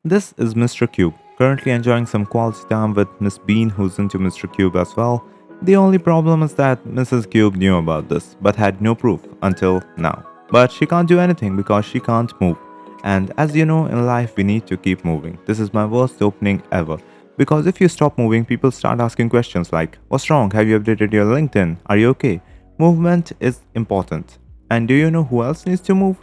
This is Mr. Cube, currently enjoying some quality time with Miss Bean, who's into Mr. Cube as well. The only problem is that Mrs. Cube knew about this, but had no proof until now. But she can't do anything because she can't move. And as you know, in life, we need to keep moving. This is my worst opening ever. Because if you stop moving, people start asking questions like, "What's wrong? Have you updated your LinkedIn? Are you okay?" Movement is important. And do you know who else needs to move?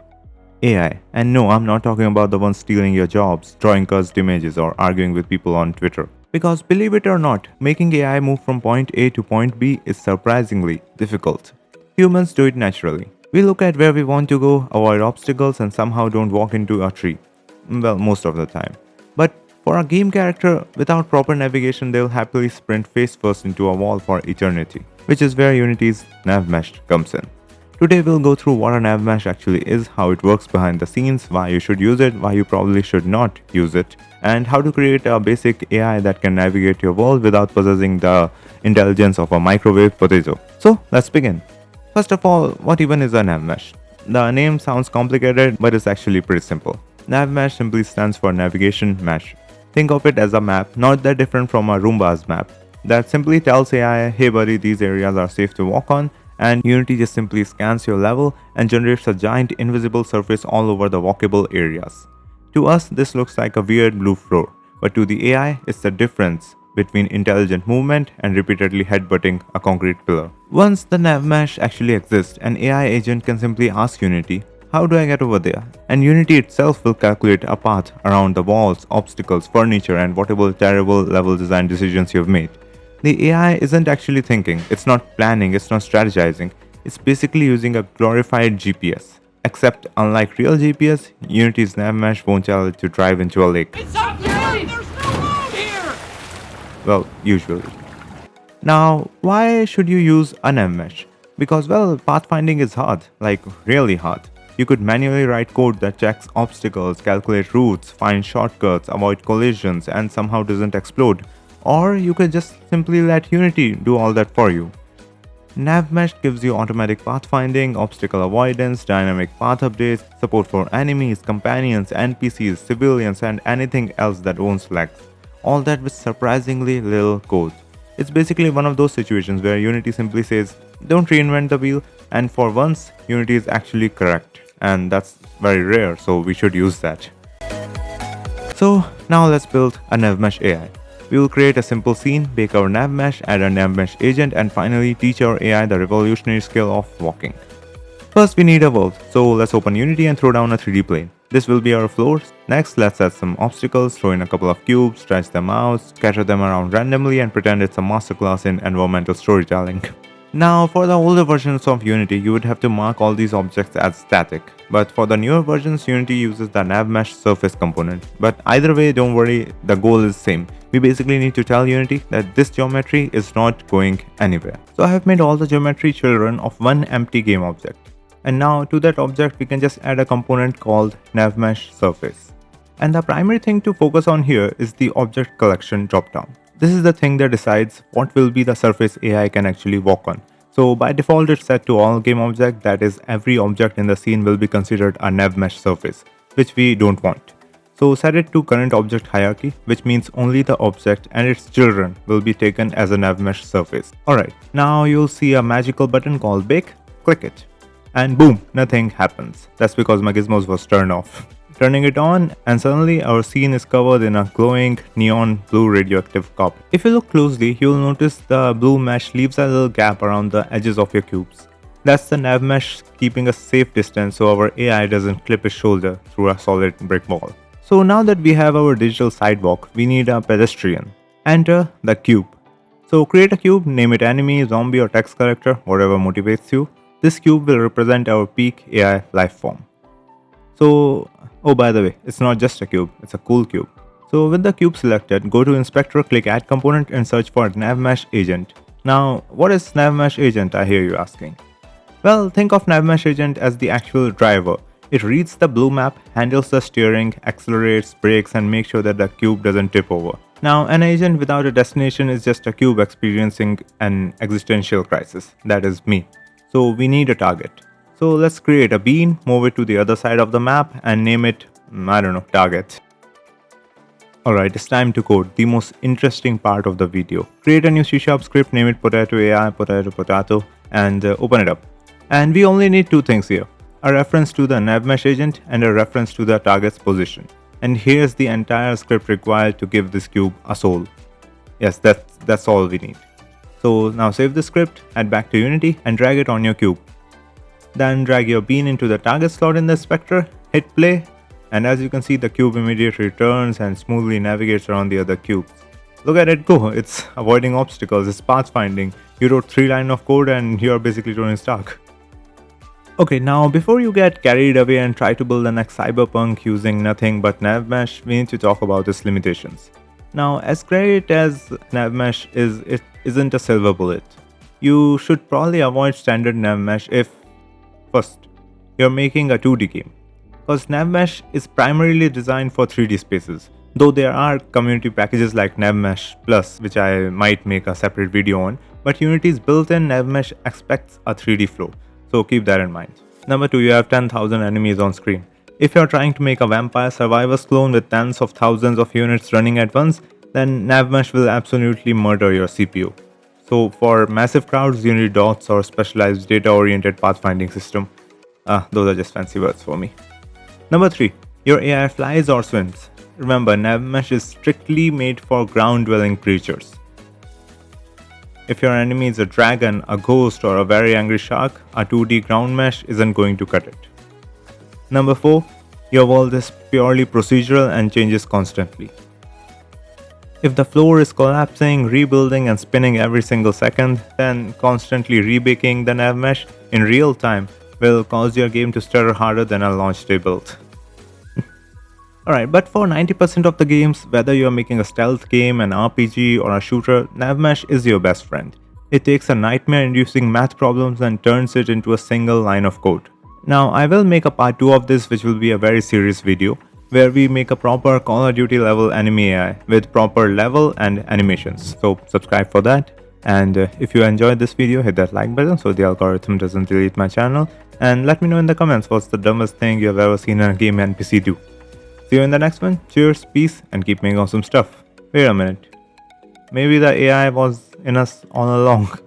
AI. And no, I'm not talking about the ones stealing your jobs, drawing cursed images, or arguing with people on Twitter. Because believe it or not, making AI move from point A to point B is surprisingly difficult. Humans do it naturally. We look at where we want to go, avoid obstacles, and somehow don't walk into a tree. Well, most of the time. But for a game character, without proper navigation, they'll happily sprint face first into a wall for eternity, which is where Unity's Navmesh comes in. Today we'll go through what a Navmesh actually is, how it works behind the scenes, why you should use it, why you probably should not use it, and how to create a basic AI that can navigate your world without possessing the intelligence of a microwave potato. So let's begin. First of all, what even is a Navmesh? The name sounds complicated, but it's actually pretty simple. Navmesh simply stands for navigation mesh. Think of it as a map, not that different from a Roomba's map, that simply tells AI, "Hey buddy, these areas are safe to walk on," and Unity just simply scans your level and generates a giant invisible surface all over the walkable areas. To us, this looks like a weird blue floor, but to the AI, it's the difference between intelligent movement and repeatedly headbutting a concrete pillar. Once the Navmesh actually exists, an AI agent can simply ask Unity, "How do I get over there?" And Unity itself will calculate a path around the walls, obstacles, furniture, and whatever terrible level design decisions you've made. The AI isn't actually thinking, it's not planning, it's not strategizing. It's basically using a glorified GPS. Except, unlike real GPS, Unity's Navmesh won't tell it to drive into a lake. It's okay! There's no road here! Well, usually. Now, why should you use a Navmesh? Because, well, pathfinding is hard, like really hard. You could manually write code that checks obstacles, calculate routes, find shortcuts, avoid collisions, and somehow doesn't explode. Or you could just simply let Unity do all that for you. Navmesh gives you automatic pathfinding, obstacle avoidance, dynamic path updates, support for enemies, companions, NPCs, civilians, and anything else that owns legs. All that with surprisingly little code. It's basically one of those situations where Unity simply says, "Don't reinvent the wheel," and for once, Unity is actually correct. And that's very rare, so we should use that. So now let's build a Navmesh AI. We will create a simple scene, bake our Navmesh, add a Navmesh agent, and finally teach our AI the revolutionary skill of walking. First, we need a world, so let's open Unity and throw down a 3D plane. This will be our floors. Next, let's add some obstacles, throw in a couple of cubes, stretch them out, scatter them around randomly, and pretend it's a masterclass in environmental storytelling. Now, for the older versions of Unity, you would have to mark all these objects as static. But for the newer versions, Unity uses the Navmesh surface component. But either way, don't worry, the goal is same. We basically need to tell Unity that this geometry is not going anywhere. So I have made all the geometry children of one empty game object. And now to that object, we can just add a component called Navmesh surface. And the primary thing to focus on here is the object collection dropdown. This is the thing that decides what will be the surface AI can actually walk on. So by default it's set to all game object, that is every object in the scene will be considered a Navmesh surface, which we don't want. So set it to current object hierarchy, which means only the object and its children will be taken as a Navmesh surface. Alright, now you'll see a magical button called bake, click it. And boom, nothing happens. That's because my gizmos was turned off. Turning it on, and suddenly our scene is covered in a glowing neon blue radioactive carpet. If you look closely, you'll notice the blue mesh leaves a little gap around the edges of your cubes. That's the Navmesh keeping a safe distance so our AI doesn't clip his shoulder through a solid brick wall. So now that we have our digital sidewalk, we need a pedestrian. Enter the cube. So create a cube, name it enemy, zombie or text character, whatever motivates you. This cube will represent our peak AI life form. So, oh by the way, it's not just a cube, it's a cool cube. So with the cube selected, go to inspector, click add component and search for Navmesh agent. Now, what is Navmesh agent, I hear you asking? Well, think of Navmesh agent as the actual driver. It reads the blue map, handles the steering, accelerates, brakes and makes sure that the cube doesn't tip over. Now, an agent without a destination is just a cube experiencing an existential crisis. That is me. So we need a target. So let's create a bean, move it to the other side of the map and name it, I don't know, target. Alright, it's time to code, the most interesting part of the video. Create a new C# script, name it potato AI, potato, and open it up. And we only need two things here, a reference to the Navmesh agent and a reference to the target's position. And here's the entire script required to give this cube a soul. Yes, that's all we need. So now save the script, head back to Unity and drag it on your cube. Then drag your bean into the target slot in the inspector, hit play, and as you can see, the cube immediately turns and smoothly navigates around the other cubes. Look at it go, it's avoiding obstacles, it's pathfinding. You wrote 3 lines of code and you're basically Tony Stark. Okay, now before you get carried away and try to build the next cyberpunk using nothing but Navmesh, we need to talk about its limitations. Now, as great as Navmesh is, it isn't a silver bullet. You should probably avoid standard Navmesh if, first, you're making a 2D game. Because Navmesh is primarily designed for 3D spaces, though there are community packages like Navmesh Plus, which I might make a separate video on, but Unity's built-in Navmesh expects a 3D flow, so keep that in mind. Number 2, you have 10,000 enemies on screen. If you're trying to make a vampire survivors clone with tens of thousands of units running at once, then Navmesh will absolutely murder your CPU. So for massive crowds, you need dots or specialized data-oriented pathfinding system. Those are just fancy words for me. Number 3, your AI flies or swims. Remember, Navmesh is strictly made for ground-dwelling creatures. If your enemy is a dragon, a ghost, or a very angry shark, a 2D ground mesh isn't going to cut it. Number 4, your world is purely procedural and changes constantly. If the floor is collapsing, rebuilding, and spinning every single second, then constantly rebaking the Navmesh in real time will cause your game to stutter harder than a launch day build. Alright, but for 90% of the games, whether you're making a stealth game, an RPG, or a shooter, Navmesh is your best friend. It takes a nightmare-inducing math problems and turns it into a single line of code. Now, I will make a part 2 of this, which will be a very serious video, where we make a proper Call of Duty level enemy AI with proper level and animations. So subscribe for that. And if you enjoyed this video, hit that like button so the algorithm doesn't delete my channel. And let me know in the comments what's the dumbest thing you've ever seen a game NPC do. See you in the next one. Cheers, peace, and keep making awesome stuff. Wait a minute. Maybe the AI was in us all along.